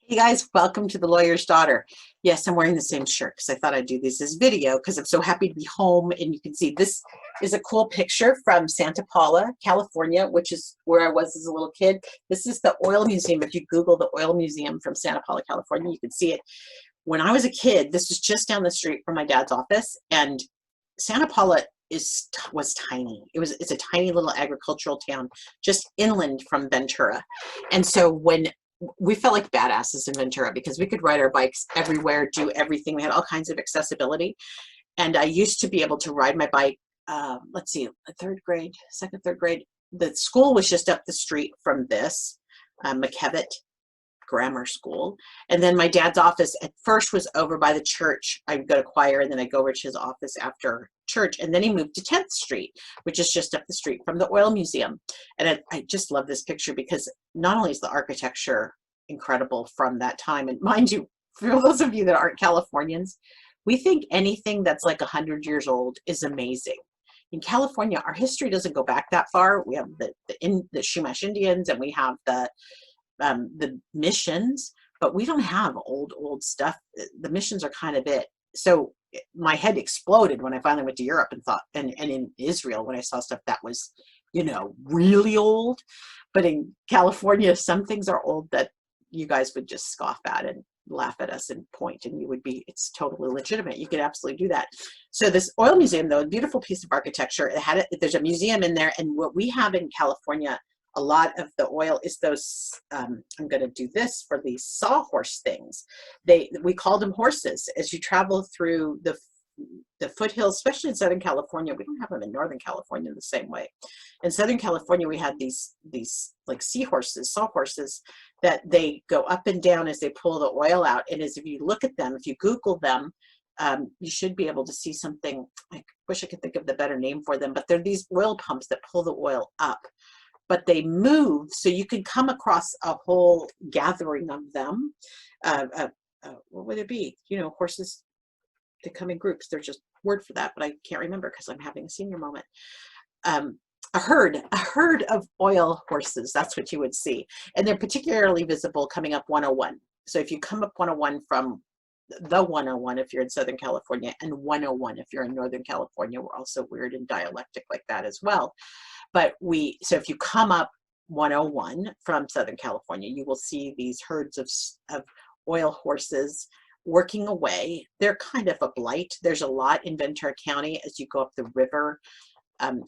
Hey guys, welcome to The Lawyer's Daughter. Yes, I'm wearing the same shirt because I thought I'd do this as video because I'm so happy to be home. And you can see this is a cool picture from Santa Paula, California, which is where I was as a little kid. This is the oil museum. If you Google the oil museum from Santa Paula, California, you can see it. When I was a kid, this was just down the street from my dad's office, and Santa Paula was tiny. It's a tiny little agricultural town just inland from Ventura. And so when we felt like badasses in Ventura because we could ride our bikes everywhere, do everything. We had all kinds of accessibility. And I used to be able to ride my bike, let's see, second, third grade. The school was just up the street from this, McKevitt Grammar School. And then my dad's office at first was over by the church. I would go to choir and then I'd go over to his office after church. And then he moved to 10th Street, which is just up the street from the oil museum. And I just love this picture because not only is the architecture incredible from that time, and mind you, for those of you that aren't Californians, we think anything that's like 100 years old is amazing. In California, our history doesn't go back that far. We have the Chumash Indians, and we have the missions, but we don't have old stuff. The missions are kind of it. So my head exploded when I finally went to Europe and thought, and in Israel when I saw stuff that was, really old. But in California, some things are old that you guys would just scoff at and laugh at us and point, and it's totally legitimate. You could absolutely do that. So this oil museum, though, a beautiful piece of architecture. There's a museum in there, and what we have in California, a lot of the oil is those, I'm going to do this for these sawhorse things. We call them horses. As you travel through the foothills, especially in Southern California, we don't have them in Northern California the same way. In Southern California, we had these like seahorses, sawhorses, that they go up and down as they pull the oil out. And if you look at them, if you Google them, you should be able to see something. I wish I could think of the better name for them, but they're these oil pumps that pull the oil up. But they move, so you can come across a whole gathering of them. What would it be? Horses, they come in groups. There's just a word for that, but I can't remember because I'm having a senior moment. A herd of oil horses, that's what you would see. And they're particularly visible coming up 101. So if you come up 101 from the 101 if you're in Southern California, and 101 if you're in Northern California, we're also weird and dialectic like that as well. But so if you come up 101 from Southern California, you will see these herds of oil horses working away. They're kind of a blight. There's a lot in Ventura County as you go up the river,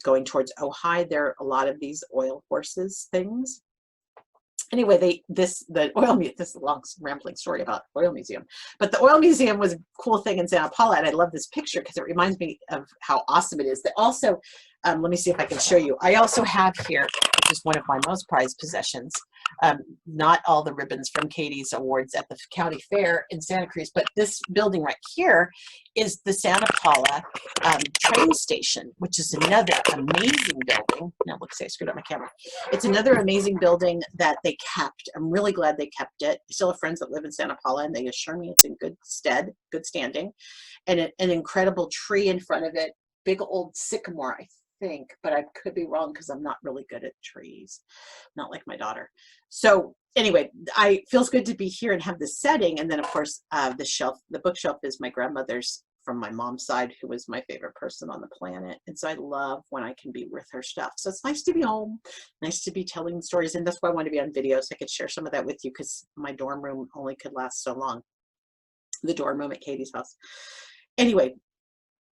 going towards Ojai. There are a lot of these oil horses things. Anyway, this is a long rambling story about oil museum, but the oil museum was a cool thing in Santa Paula, and I love this picture because it reminds me of how awesome it is. That also, let me see if I can show you. I also have here, which is one of my most prized possessions, not all the ribbons from Katie's awards at the county fair in Santa Cruz, but this building right here is the Santa Paula train station, which is another amazing building. Now, look, I screwed up my camera. It's another amazing building that they kept. I'm really glad they kept it. I still have friends that live in Santa Paula, and they assure me it's in good standing, and an incredible tree in front of it, big old sycamore, I think, but I could be wrong because I'm not really good at trees, not like my daughter. So anyway, it feels good to be here and have this setting. And then of course, the bookshelf is my grandmother's from my mom's side, who was my favorite person on the planet. And so I love when I can be with her stuff. So it's nice to be home, nice to be telling stories. And that's why I want to be on video, so I could share some of that with you, because my dorm room only could last so long. The dorm room at Katie's house. Anyway,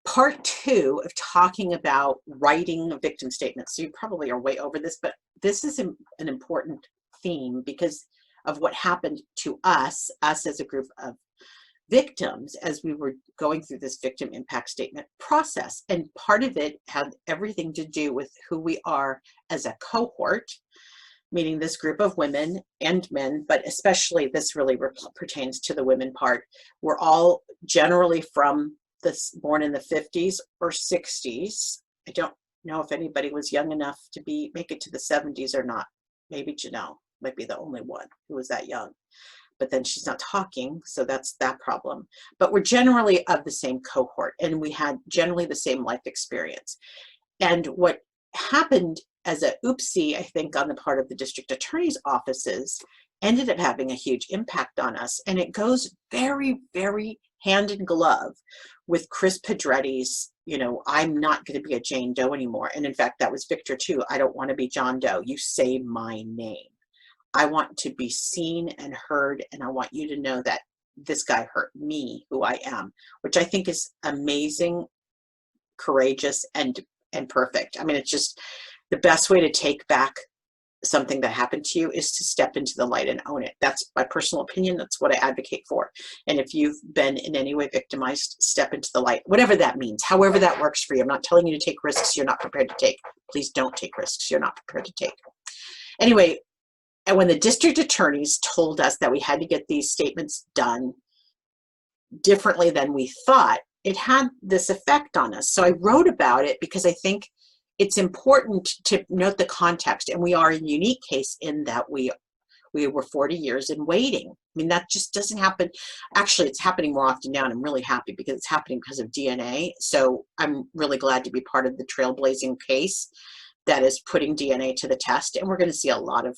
part 2 of talking about writing victim statements. So you probably are way over this, but this is an important theme because of what happened to us as a group of victims as we were going through this victim impact statement process. And part of it had everything to do with who we are as a cohort, meaning this group of women and men, but especially this really pertains to the women part. We're all generally born in the 50s or 60s. I don't know if anybody was young enough to make it to the 70s or not. Maybe Janelle might be the only one who was that young, but then she's not talking, so that's that problem. But we're generally of the same cohort, and we had generally the same life experience. And what happened as a oopsie, I think, on the part of the district attorney's offices ended up having a huge impact on us. And it goes very, very hand in glove with Chris Pedretti's, I'm not going to be a Jane Doe anymore. And in fact, that was Victor too. I don't want to be John Doe. You say my name. I want to be seen and heard, and I want you to know that this guy hurt me, who I am, which I think is amazing, courageous, and perfect. I mean, it's just the best way to take back something that happened to you is to step into the light and own it. That's my personal opinion. That's what I advocate for. And if you've been in any way victimized, step into the light, whatever that means, however that works for you. I'm not telling you to take risks you're not prepared to take. Please don't take risks you're not prepared to take. Anyway, and when the district attorneys told us that we had to get these statements done differently than we thought, it had this effect on us. So I wrote about it because I think it's important to note the context. And we are a unique case in that we were 40 years in waiting. I mean, that just doesn't happen. Actually, it's happening more often now, and I'm really happy because it's happening because of DNA. So I'm really glad to be part of the trailblazing case that is putting DNA to the test. And we're going to see a lot of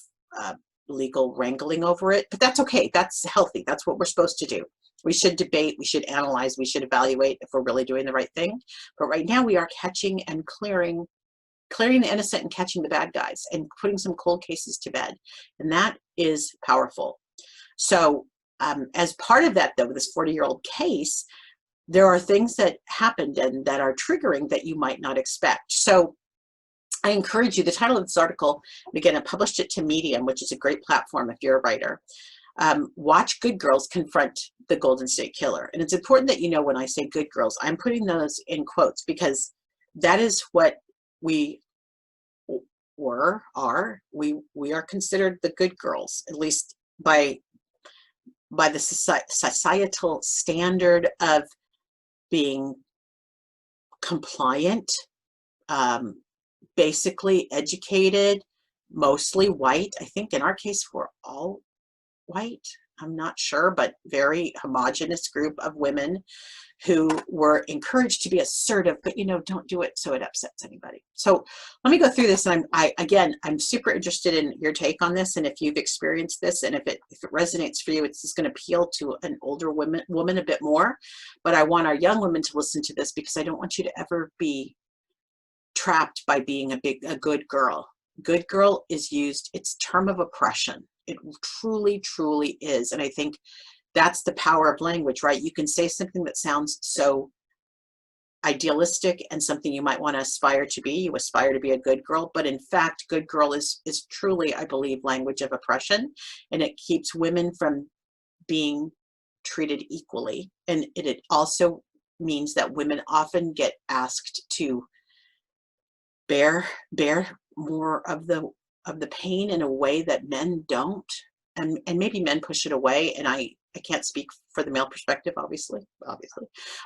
legal wrangling over it, but that's okay. That's healthy. That's what we're supposed to do. We should debate, we should analyze, we should evaluate if we're really doing the right thing. But right now we are catching and clearing the innocent and catching the bad guys and putting some cold cases to bed. And that is powerful. So as part of that, though, this 40-year-old case, there are things that happened and that are triggering that you might not expect. So I encourage you, the title of this article, and again, I published it to Medium, which is a great platform if you're a writer. Watch good girls confront the Golden State Killer. And it's important that you know when I say good girls, I'm putting those in quotes because that is what we are. We are considered the good girls, at least by the societal standard of being compliant, basically educated, mostly white. I think in our case, we're all white. I'm not sure, but very homogenous group of women who were encouraged to be assertive, but don't do it so it upsets anybody. So let me go through this. And I'm super interested in your take on this. And if you've experienced this, and if it resonates for you, it's just going to appeal to an older woman a bit more. But I want our young women to listen to this because I don't want you to ever be trapped by being a good girl. Good girl is used, it's term of oppression. It truly, truly is. And I think that's the power of language, right? You can say something that sounds so idealistic and something you might want to aspire to be. You aspire to be a good girl, but in fact, good girl is truly, I believe, language of oppression, and it keeps women from being treated equally. And it also means that women often get asked to bear more of the pain in a way that men don't, and maybe men push it away. And I can't speak for the male perspective, obviously,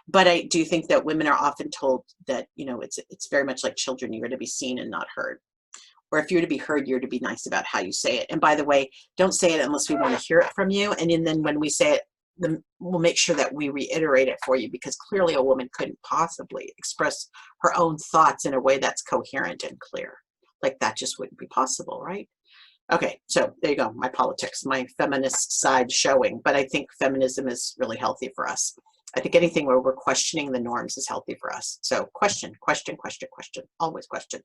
but I do think that women are often told that it's very much like children. You're to be seen and not heard, or if you're to be heard, you're to be nice about how you say it. And by the way, don't say it unless we want to hear it from you. And then when we say it, we'll make sure that we reiterate it for you, because clearly a woman couldn't possibly express her own thoughts in a way that's coherent and clear. Like that just wouldn't be possible, right? Okay, so there you go, my politics, my feminist side showing, but I think feminism is really healthy for us. I think anything where we're questioning the norms is healthy for us. So question, always question.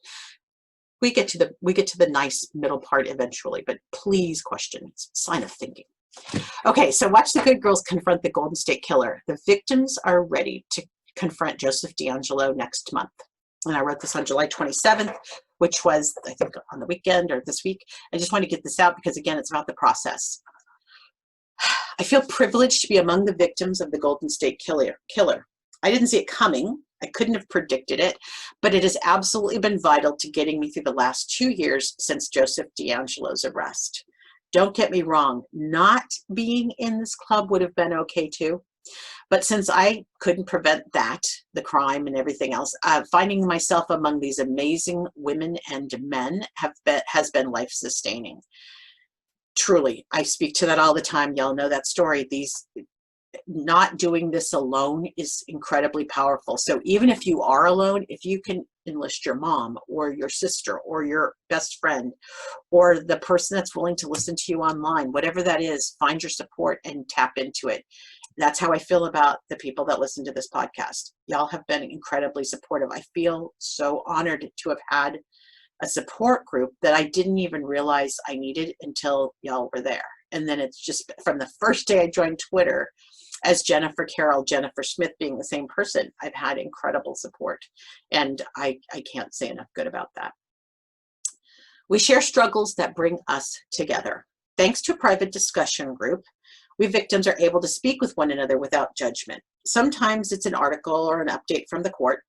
We get to the nice middle part eventually, but please question. It's a sign of thinking. Okay, so watch the good girls confront the Golden State Killer. The victims are ready to confront Joseph DeAngelo next month. And I wrote this on July 27th, which was, I think, on the weekend or this week. I just want to get this out because, again, it's about the process. I feel privileged to be among the victims of the Golden State Killer. I didn't see it coming. I couldn't have predicted it, but it has absolutely been vital to getting me through the last 2 years since Joseph DeAngelo's arrest. Don't get me wrong, not being in this club would have been okay too. But since I couldn't prevent that, the crime and everything else, finding myself among these amazing women and men has been life-sustaining. Truly, I speak to that all the time. Y'all know that story. Not doing this alone is incredibly powerful. So even if you are alone, if you can enlist your mom or your sister or your best friend or the person that's willing to listen to you online. Whatever that is, find your support and tap into it. That's how I feel about the people that listen to this podcast. Y'all have been incredibly supportive. I feel so honored to have had a support group that I didn't even realize I needed until y'all were there. And then it's just from the first day I joined Twitter as Jennifer Carroll, Jennifer Smith being the same person, I've had incredible support. And I can't say enough good about that. We share struggles that bring us together. Thanks to a private discussion group, we victims are able to speak with one another without judgment. Sometimes it's an article or an update from the court.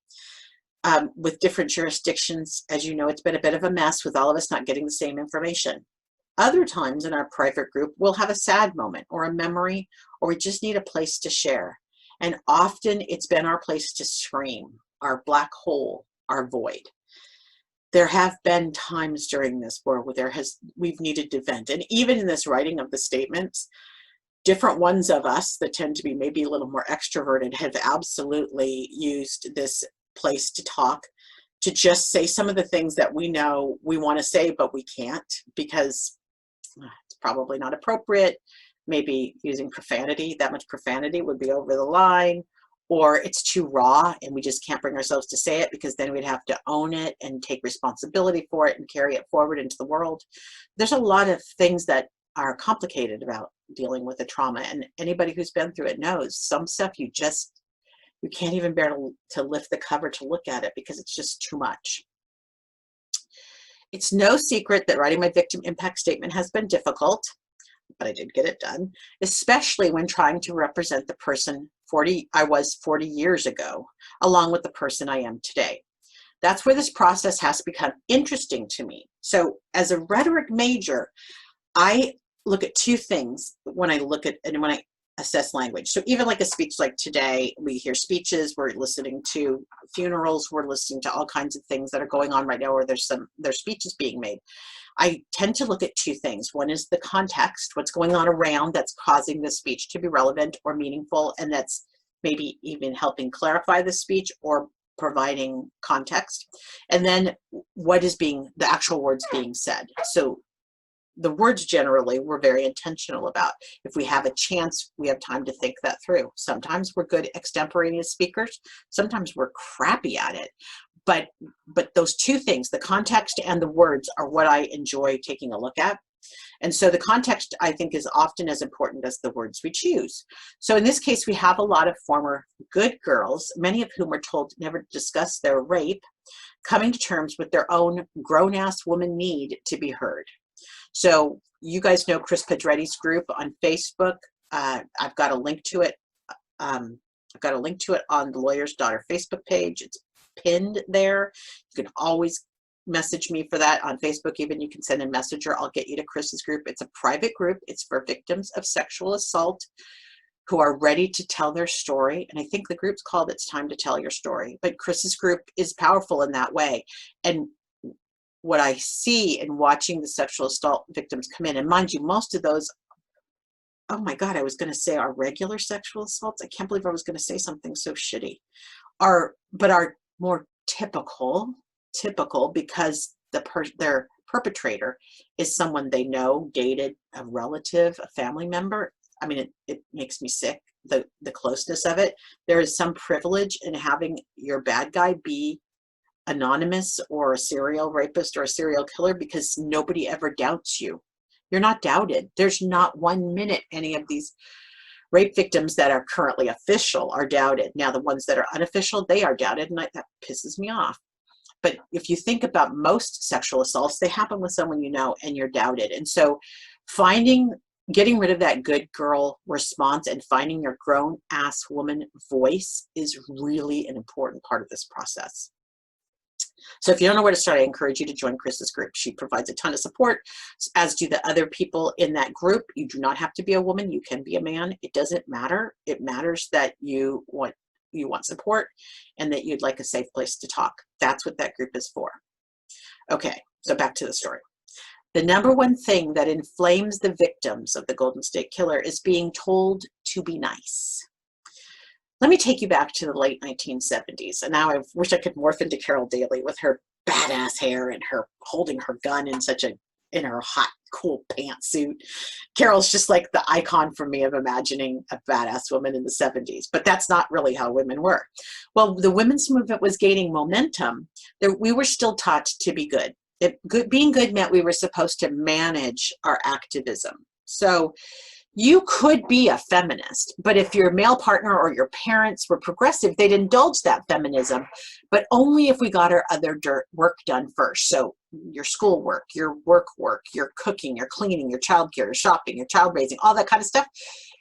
With different jurisdictions, as you know, it's been a bit of a mess with all of us not getting the same information. Other times in our private group, we'll have a sad moment or a memory, or we just need a place to share. And often it's been our place to scream, our black hole, our void. There have been times during this where we've needed to vent. And even in this writing of the statements, different ones of us that tend to be maybe a little more extroverted have absolutely used this place to talk, to just say some of the things that we know we want to say, but we can't because it's probably not appropriate. Maybe using profanity, that much profanity would be over the line, or it's too raw and we just can't bring ourselves to say it because then we'd have to own it and take responsibility for it and carry it forward into the world. There's a lot of things that are complicated about dealing with a trauma, and anybody who's been through it knows some stuff you can't even bear to lift the cover to look at it because it's just too much. It's no secret that writing my victim impact statement has been difficult, but I did get it done, especially when trying to represent the person I was 40 years ago, along with the person I am today. That's where this process has become interesting to me. So as a rhetoric major, I look at two things when I look at and when I assess language. So even like a speech like today, we hear speeches, we're listening to funerals, we're listening to all kinds of things that are going on right now where there's speeches being made. I tend to look at two things. One is the context, what's going on around that's causing the speech to be relevant or meaningful, and that's maybe even helping clarify the speech or providing context. And then what is the actual words being said. So the words generally we're very intentional about. If we have a chance, we have time to think that through. Sometimes we're good extemporaneous speakers. Sometimes we're crappy at it. But those two things, the context and the words, are what I enjoy taking a look at. And so the context, I think, is often as important as the words we choose. So in this case, we have a lot of former good girls, many of whom were told never to discuss their rape, coming to terms with their own grown-ass woman need to be heard. So you guys know Chris Pedretti's group on Facebook. I've got a link to it. I've got a link to it on the Lawyer's Daughter Facebook page. It's pinned there. You can always message me for that on Facebook. Even you can send a messenger. I'll get you to Chris's group. It's a private group. It's for victims of sexual assault who are ready to tell their story. And I think the group's called It's Time to Tell Your Story. But Chris's group is powerful in that way. And what I see in watching the sexual assault victims come in, and mind you, most of those, oh my God, I was going to say are regular sexual assaults. I can't believe I was going to say something so shitty. Are more typical because their perpetrator is someone they know, dated, a relative, a family member. I mean, it makes me sick, the closeness of it. There is some privilege in having your bad guy be anonymous or a serial rapist or a serial killer because nobody ever doubts you. You're not doubted. There's not 1 minute any of these rape victims that are currently official are doubted. Now, the ones that are unofficial, they are doubted, and that pisses me off. But if you think about most sexual assaults, they happen with someone you know and you're doubted. And so getting rid of that good girl response and finding your grown-ass woman voice is really an important part of this process. So if you don't know where to start, I encourage you to join Chris's group. She provides a ton of support, as do the other people in that group. You do not have to be a woman. You can be a man. It doesn't matter. It matters that you want support and that you'd like a safe place to talk. That's what that group is for. Okay, so back to the story. The number one thing that inflames the victims of the Golden State Killer is being told to be nice. Let me take you back to the late 1970s. And now I wish I could morph into Carol Daly with her badass hair and her holding her gun in her hot, cool pantsuit. Carol's just like the icon for me of imagining a badass woman in the 70s, but that's not really how women were. Well, the women's movement was gaining momentum. We were still taught to be good. Being good meant we were supposed to manage our activism. So you could be a feminist, but if your male partner or your parents were progressive, they'd indulge that feminism, but only if we got our other work done first. So your schoolwork, your work, your cooking, your cleaning, your childcare, your shopping, your child raising, all that kind of stuff.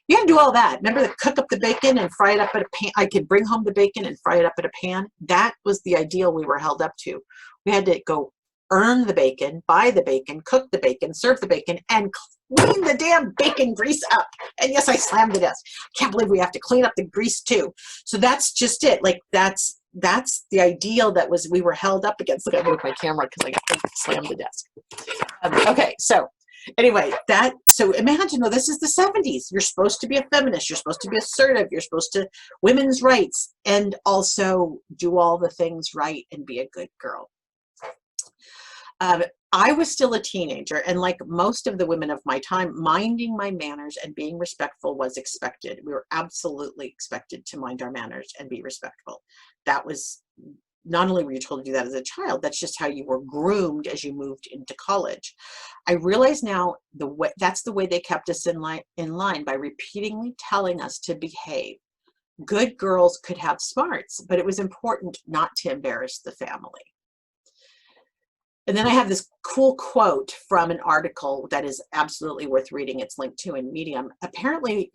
You had to do all that. Remember to cook up the bacon and fry it up at a pan. I could bring home the bacon and fry it up at a pan. That was the ideal we were held up to. We had to go earn the bacon, buy the bacon, cook the bacon, serve the bacon, and clean the damn bacon grease up. And yes, I slammed the desk. Can't believe we have to clean up the grease too. So that's just it. Like that's the ideal that we were held up against. Look, I moved my camera because I slammed the desk. Okay, so anyway, so imagine, though, this is the 70s. You're supposed to be a feminist. You're supposed to be assertive. You're supposed to women's rights and also do all the things right and be a good girl. I was still a teenager, and like most of the women of my time, minding my manners and being respectful was expected. We were absolutely expected to mind our manners and be respectful. That was, not only were you told to do that as a child, that's just how you were groomed as you moved into college. I realize now that's the way they kept us in line by repeatedly telling us to behave. Good girls could have smarts, but it was important not to embarrass the family. And then I have this cool quote from an article that is absolutely worth reading. It's linked to in Medium. Apparently,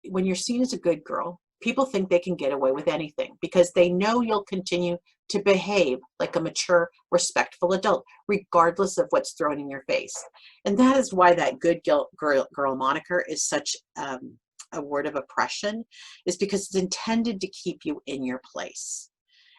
when you're seen as a good girl, people think they can get away with anything because they know you'll continue to behave like a mature, respectful adult, regardless of what's thrown in your face. And that is why that good girl moniker is such a word of oppression, is because it's intended to keep you in your place.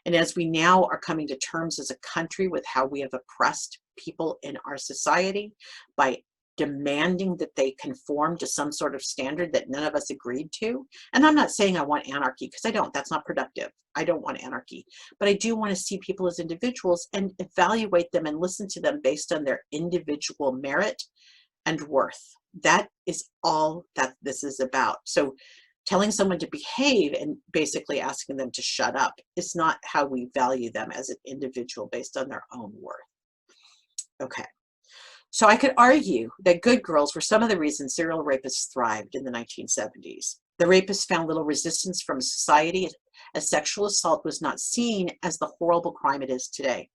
And as we now are coming to terms as a country with how we have oppressed people in our society by demanding that they conform to some sort of standard that none of us agreed to. And I'm not saying I want anarchy, because I don't. That's not productive. I don't want anarchy. But I do want to see people as individuals and evaluate them and listen to them based on their individual merit and worth. That is all that this is about. So telling someone to behave and basically asking them to shut up is not how we value them as an individual based on their own worth. Okay. So I could argue that good girls were some of the reasons serial rapists thrived in the 1970s. The rapists found little resistance from society as sexual assault was not seen as the horrible crime it is today.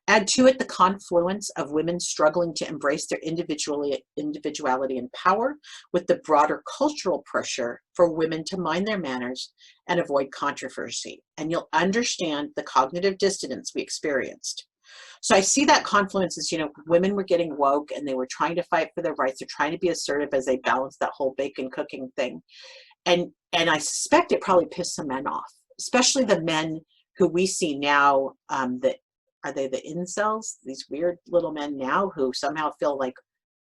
Add to it the confluence of women struggling to embrace their individuality and power with the broader cultural pressure for women to mind their manners and avoid controversy. And you'll understand the cognitive dissonance we experienced. So I see that confluence as, women were getting woke and they were trying to fight for their rights. They're trying to be assertive as they balance that whole bacon cooking thing. And I suspect it probably pissed some men off, especially the men who we see now that are they the incels? These weird little men now who somehow feel like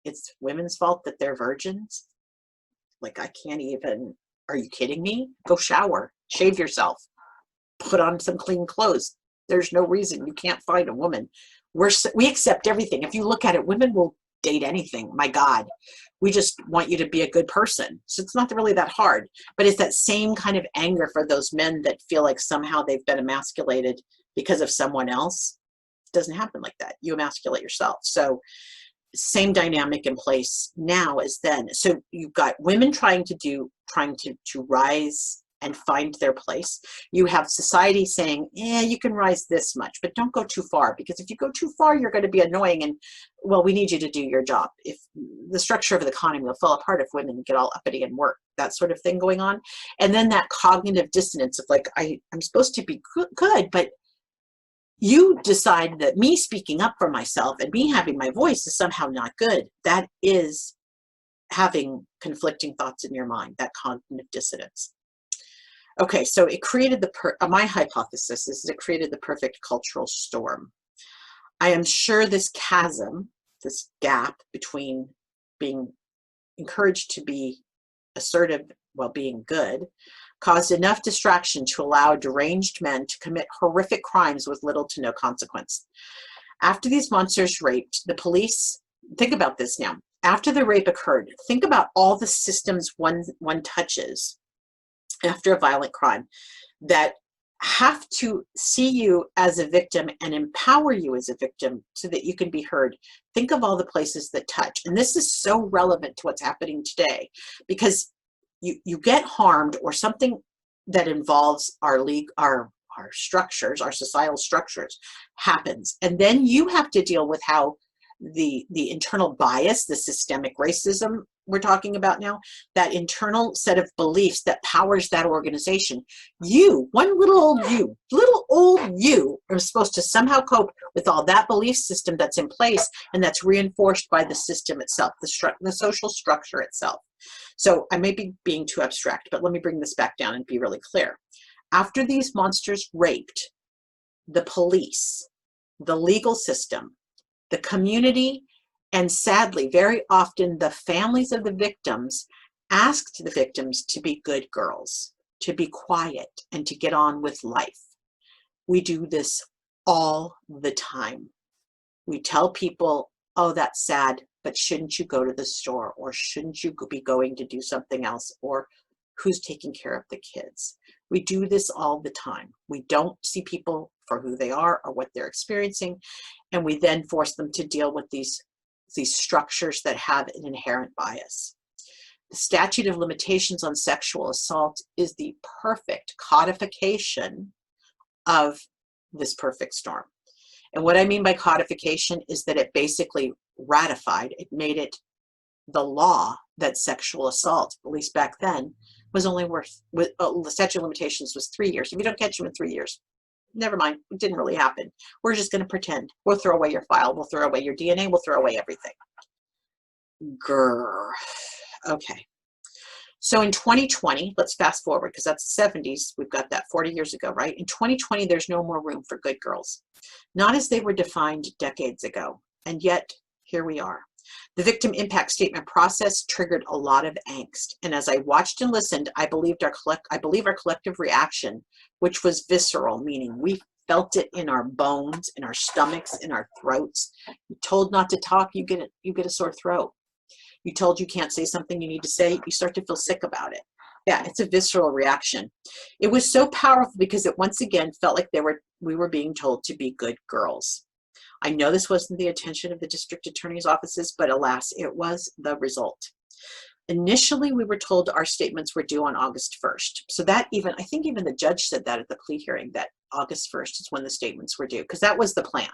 it's women's fault that they're virgins. Like, I can't even, are you kidding me? Go shower, shave yourself, put on some clean clothes. There's no reason you can't find a woman. We accept everything. If you look at it, women will date anything. My God, we just want you to be a good person. So it's not really that hard, but it's that same kind of anger for those men that feel like somehow they've been emasculated because of someone else. Doesn't happen like that. You emasculate yourself. So same dynamic in place now as then. So you've got women trying to rise and find their place. You have society saying, you can rise this much, but don't go too far, because if you go too far, you're going to be annoying. And well, we need you to do your job. If the structure of the economy will fall apart if women get all uppity and work, that sort of thing going on. And then that cognitive dissonance of like, I'm supposed to be good, but you decide that me speaking up for myself and me having my voice is somehow not good. That is having conflicting thoughts in your mind, that cognitive dissonance. Okay, so it created my hypothesis is it created the perfect cultural storm. I am sure this chasm, this gap between being encouraged to be assertive while being good, caused enough distraction to allow deranged men to commit horrific crimes with little to no consequence. After these monsters raped, the police, think about this now, after the rape occurred, think about all the systems one touches after a violent crime that have to see you as a victim and empower you as a victim so that you can be heard. Think of all the places that touch. And this is so relevant to what's happening today, because you get harmed or something that involves our structures, our societal structures happens. And then you have to deal with how the internal bias, the systemic racism we're talking about now, that internal set of beliefs that powers that organization. You, one little old you are supposed to somehow cope with all that belief system that's in place and that's reinforced by the system itself, the social structure itself. So I may be being too abstract, but let me bring this back down and be really clear. After these monsters raped, the police, the legal system, the community, and sadly, very often the families of the victims asked the victims to be good girls, to be quiet, and to get on with life. We do this all the time. We tell people, oh, that's sad, but shouldn't you go to the store? Or shouldn't you be going to do something else? Or who's taking care of the kids? We do this all the time. We don't see people for who they are or what they're experiencing, and we then force them to deal with these structures that have an inherent bias. The statute of limitations on sexual assault is the perfect codification of this perfect storm. And what I mean by codification is that it basically ratified, it made it the law that sexual assault, at least back then, was only the statute of limitations was 3 years. If you don't catch them in 3 years, never mind, it didn't really happen. We're just going to pretend. We'll throw away your file, we'll throw away your DNA, we'll throw away everything. Grr. Okay. So in 2020, let's fast forward because that's the 70s. We've got that 40 years ago, right? In 2020, there's no more room for good girls. Not as they were defined decades ago. And yet, here we are. The victim impact statement process triggered a lot of angst. And as I watched and listened, I believe our collective reaction, which was visceral, meaning we felt it in our bones, in our stomachs, in our throats. You told not to talk, you get a sore throat. You told you can't say something you need to say, you start to feel sick about it. Yeah, it's a visceral reaction. It was so powerful because it once again felt like we were being told to be good girls. I know this wasn't the intention of the district attorney's offices, but alas, it was the result. Initially, we were told our statements were due on August 1st. So that I think even the judge said that at the plea hearing, that August 1st is when the statements were due, because that was the plan.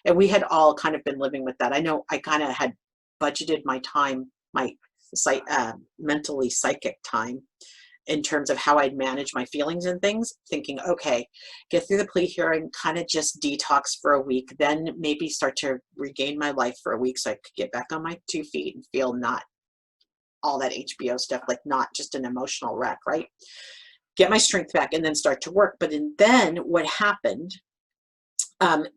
And we had all kind of been living with that. I know I kind of had budgeted my time, my mentally psychic time, in terms of how I'd manage my feelings and things, thinking, okay, get through the plea hearing, kind of just detox for a week, then maybe start to regain my life for a week so I could get back on my 2 feet and feel not all that HBO stuff, like not just an emotional wreck, right? Get my strength back and then start to work. But then what happened, the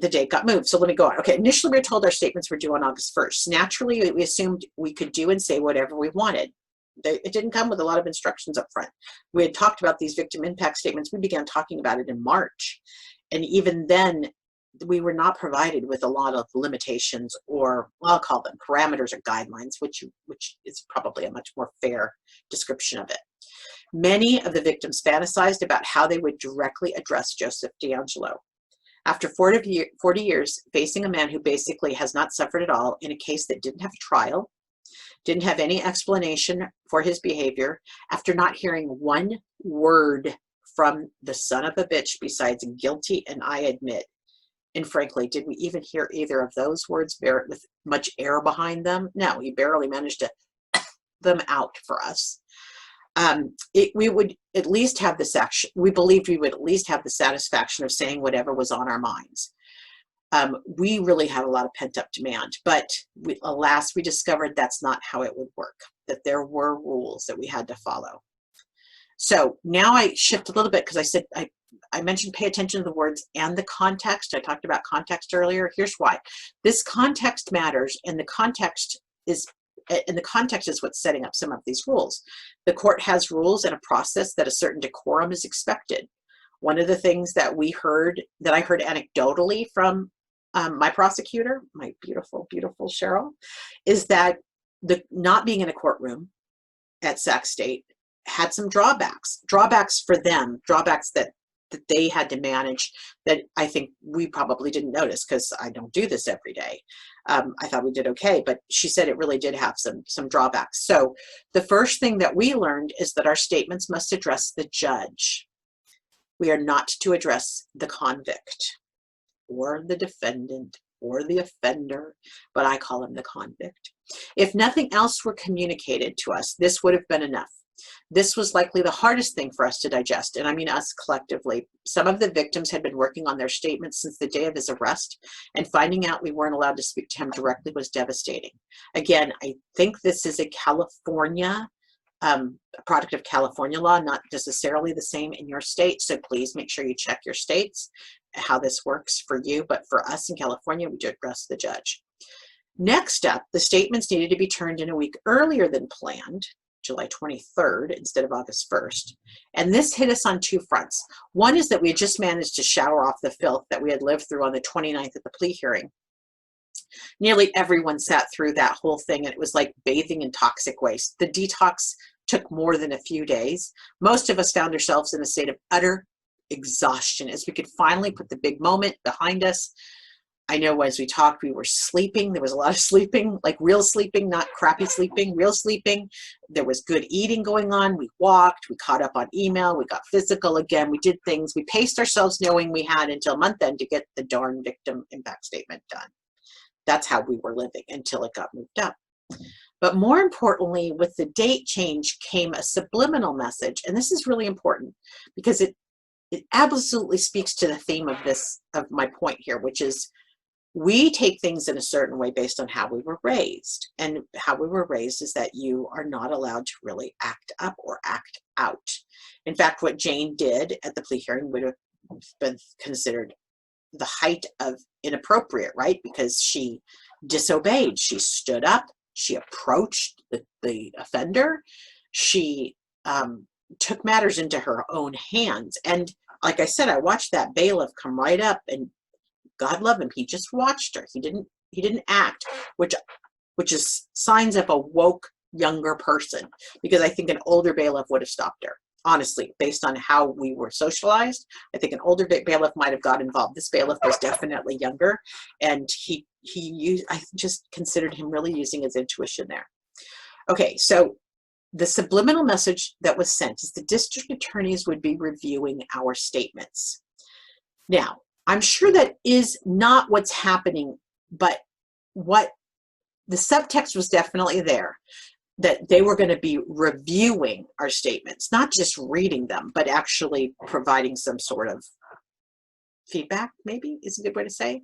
date got moved. So let me go on. Okay, initially we were told our statements were due on August 1st. Naturally, we assumed we could do and say whatever we wanted. It didn't come with a lot of instructions up front. We had talked about these victim impact statements. We began talking about it in March. And even then, we were not provided with a lot of limitations, or I'll call them parameters or guidelines, which is probably a much more fair description of it. Many of the victims fantasized about how they would directly address Joseph DeAngelo. After 40 years facing a man who basically has not suffered at all in a case that didn't have a trial, didn't have any explanation for his behavior, after not hearing one word from the son of a bitch besides guilty and I admit, and frankly, did we even hear either of those words with much air behind them? No, he barely managed to them out for us. We would at least have we believed we would at least have the satisfaction of saying whatever was on our minds. We really had a lot of pent-up demand, but alas, we discovered that's not how it would work, that there were rules that we had to follow. So now I shift a little bit because I said, I mentioned pay attention to the words and the context. I talked about context earlier. Here's why. This context matters, and the context is and the context is what's setting up some of these rules. The court has rules and a process that a certain decorum is expected. One of the things that I heard anecdotally from my prosecutor, my beautiful, beautiful Cheryl, is that the not being in a courtroom at Sac State had some drawbacks for them, drawbacks that they had to manage that I think we probably didn't notice because I don't do this every day. I thought we did okay, but she said it really did have some drawbacks. So the first thing that we learned is that our statements must address the judge. We are not to address the convict or the defendant or the offender, but I call him the convict. If nothing else were communicated to us, this would have been enough. This was likely the hardest thing for us to digest, and I mean us collectively. Some of the victims had been working on their statements since the day of his arrest, and finding out we weren't allowed to speak to him directly was devastating. Again, I think this is a California, a product of California law, not necessarily the same in your state, so please make sure you check your states, how this works for you, but for us in California, we do address the judge. Next up, the statements needed to be turned in a week earlier than planned, July 23rd instead of August 1st. And this hit us on two fronts. One is that we had just managed to shower off the filth that we had lived through on the 29th at the plea hearing. Nearly everyone sat through that whole thing, and it was like bathing in toxic waste. The detox took more than a few days. Most of us found ourselves in a state of utter exhaustion as we could finally put the big moment behind us. I know as we talked, we were sleeping. There was a lot of sleeping, like real sleeping, not crappy sleeping, real sleeping. There was good eating going on. We walked, we caught up on email, we got physical again. We did things, we paced ourselves knowing we had until month end to get the darn victim impact statement done. That's how we were living until it got moved up. But more importantly, with the date change came a subliminal message. And this is really important because it absolutely speaks to the theme of my point here, which is we take things in a certain way based on how we were raised. And how we were raised is that you are not allowed to really act up or act out. In fact, what Jane did at the plea hearing would have been considered the height of inappropriate, right? Because she disobeyed. She stood up. She approached the offender. She took matters into her own hands. And like I said, I watched that bailiff come right up, and God love him, he just watched her. He didn't act, which is signs of a woke younger person, because I think an older bailiff would have stopped her. Honestly, based on how we were socialized, I think an older bailiff might have got involved. This bailiff was definitely younger, and I just considered him really using his intuition there. Okay, so the subliminal message that was sent is the district attorneys would be reviewing our statements. Now, I'm sure that is not what's happening, but what the subtext was definitely there, that they were going to be reviewing our statements, not just reading them, but actually providing some sort of feedback, maybe is a good way to say.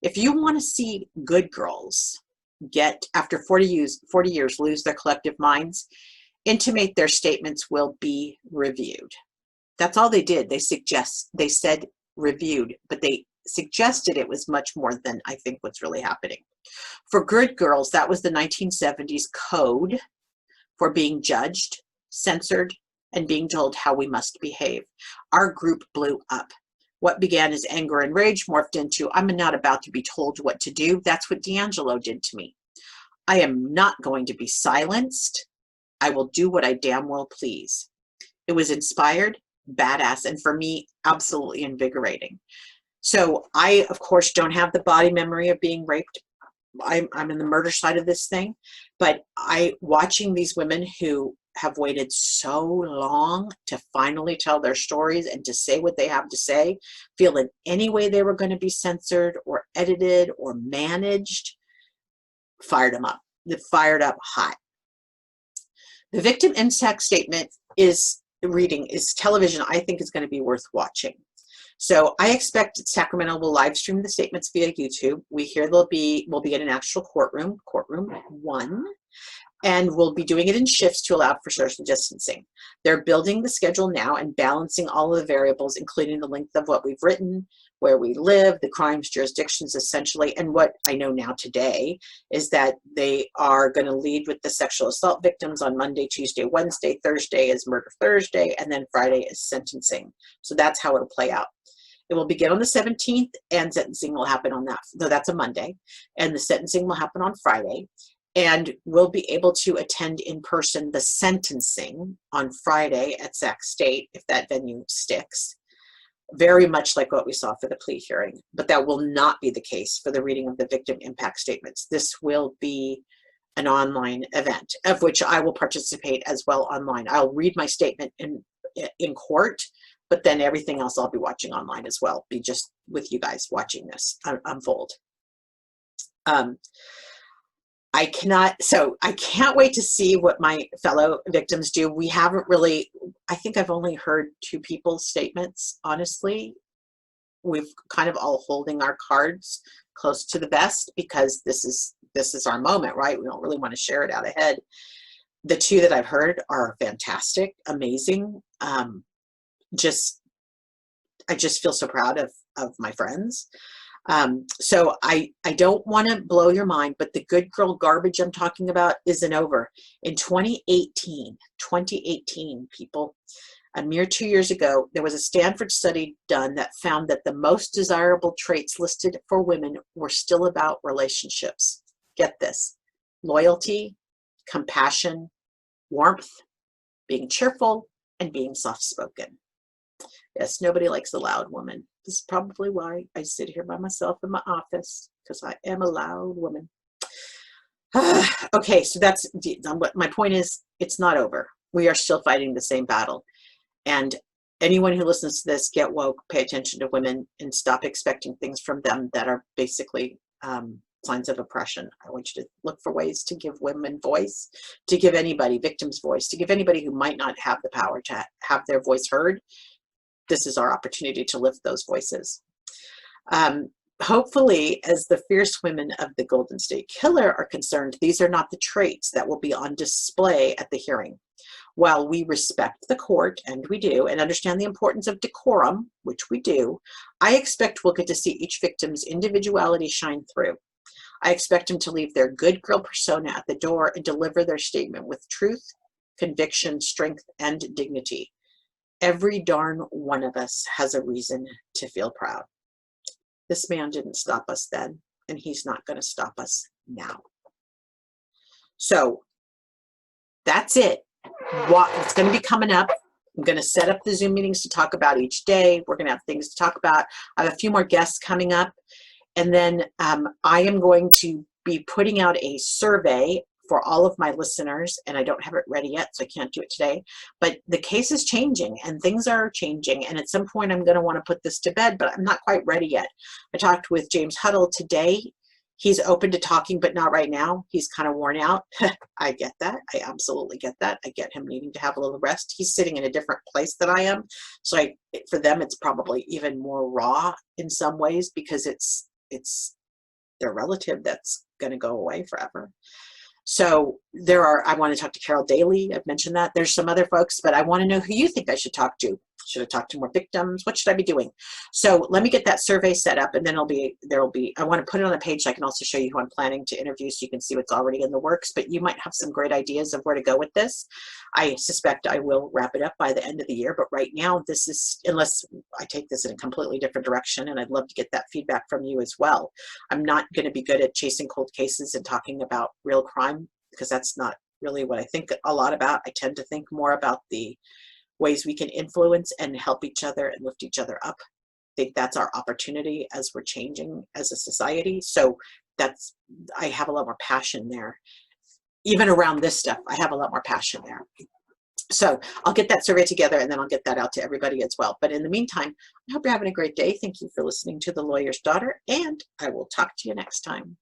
If you want to see good girls after 40 years, lose their collective minds, intimate their statements will be reviewed. That's all they did. They said reviewed, but they suggested it was much more than I think what's really happening. For good girls, that was the 1970s code for being judged, censored, and being told how we must behave. Our group blew up. What began as anger and rage morphed into, I'm not about to be told what to do. That's what DeAngelo did to me. I am not going to be silenced. I will do what I damn well please. It was inspired, badass, and for me, absolutely invigorating. So I, of course, don't have the body memory of being raped. I'm in the murder side of this thing, but watching these women who have waited so long to finally tell their stories and to say what they have to say, feel in any way they were going to be censored or edited or managed, fired them up. They fired up hot. The victim impact statement is television, I think is going to be worth watching. So I expect Sacramento will live stream the statements via YouTube. We hear we'll be in an actual courtroom 1, and we'll be doing it in shifts to allow for social distancing. They're building the schedule now and balancing all of the variables, including the length of what we've written, where we live, the crimes jurisdictions essentially. And what I know now today is that they are going to lead with the sexual assault victims on Monday, Tuesday, Wednesday. Thursday is murder Thursday, and then Friday is sentencing. So that's how it'll play out. It will begin on the 17th, and sentencing will happen on that, though that's a Monday, and the sentencing will happen on Friday. And we'll be able to attend in person the sentencing on Friday at Sac State if that venue sticks. Very much like what we saw for the plea hearing, but that will not be the case for the reading of the victim impact statements. This will be an online event, of which I will participate as well online. I'll read my statement in court, but then everything else I'll be watching online as well, be just with you guys watching this unfold. I can't wait to see what my fellow victims do. We haven't really, I think I've only heard 2 people's statements, honestly. We've kind of all holding our cards close to the vest because this is our moment, right? We don't really want to share it out ahead. The 2 that I've heard are fantastic, amazing. I just feel so proud of my friends. So I don't want to blow your mind, but the good girl garbage I'm talking about isn't over. In 2018, people, a mere 2 years ago, there was a Stanford study done that found that the most desirable traits listed for women were still about relationships. Get this: loyalty, compassion, warmth, being cheerful, and being soft-spoken. Yes, nobody likes a loud woman. This is probably why I sit here by myself in my office, because I am a loud woman. Okay, so that's what my point is. It's not over. We are still fighting the same battle. And anyone who listens to this, get woke, pay attention to women, and stop expecting things from them that are basically signs of oppression. I want you to look for ways to give women voice, to give anybody, victims voice, to give anybody who might not have the power to have their voice heard. This is our opportunity to lift those voices. Hopefully, as the fierce women of the Golden State Killer are concerned, these are not the traits that will be on display at the hearing. While we respect the court, and we do, and understand the importance of decorum, which we do, I expect we'll get to see each victim's individuality shine through. I expect them to leave their good girl persona at the door and deliver their statement with truth, conviction, strength, and dignity. Every darn one of us has a reason to feel proud. This man didn't stop us then, and he's not going to stop us now. So that's it. It's going to be coming up. I'm going to set up the Zoom meetings to talk about each day. We're going to have things to talk about. I have a few more guests coming up. And then I am going to be putting out a survey for all of my listeners, and I don't have it ready yet, so I can't do it today. But the case is changing, and things are changing. And at some point, I'm going to want to put this to bed, but I'm not quite ready yet. I talked with James Huddle today. He's open to talking, but not right now. He's kind of worn out. I get that. I absolutely get that. I get him needing to have a little rest. He's sitting in a different place than I am. So for them, it's probably even more raw in some ways because it's their relative that's going to go away forever. So I want to talk to Carol Daly. I've mentioned that. There's some other folks, but I want to know who you think I should talk to. Should I talk to more victims? What should I be doing? So let me get that survey set up, and then I want to put it on a page. I can also show you who I'm planning to interview so you can see what's already in the works, but you might have some great ideas of where to go with this. I suspect I will wrap it up by the end of the year, but right now this is, unless I take this in a completely different direction, and I'd love to get that feedback from you as well. I'm not going to be good at chasing cold cases and talking about real crime because that's not really what I think a lot about. I tend to think more about the ways we can influence and help each other and lift each other up. I think that's our opportunity as we're changing as a society. So I have a lot more passion there. Even around this stuff, I have a lot more passion there. So I'll get that survey together and then I'll get that out to everybody as well. But in the meantime, I hope you're having a great day. Thank you for listening to The Lawyer's Daughter, and I will talk to you next time.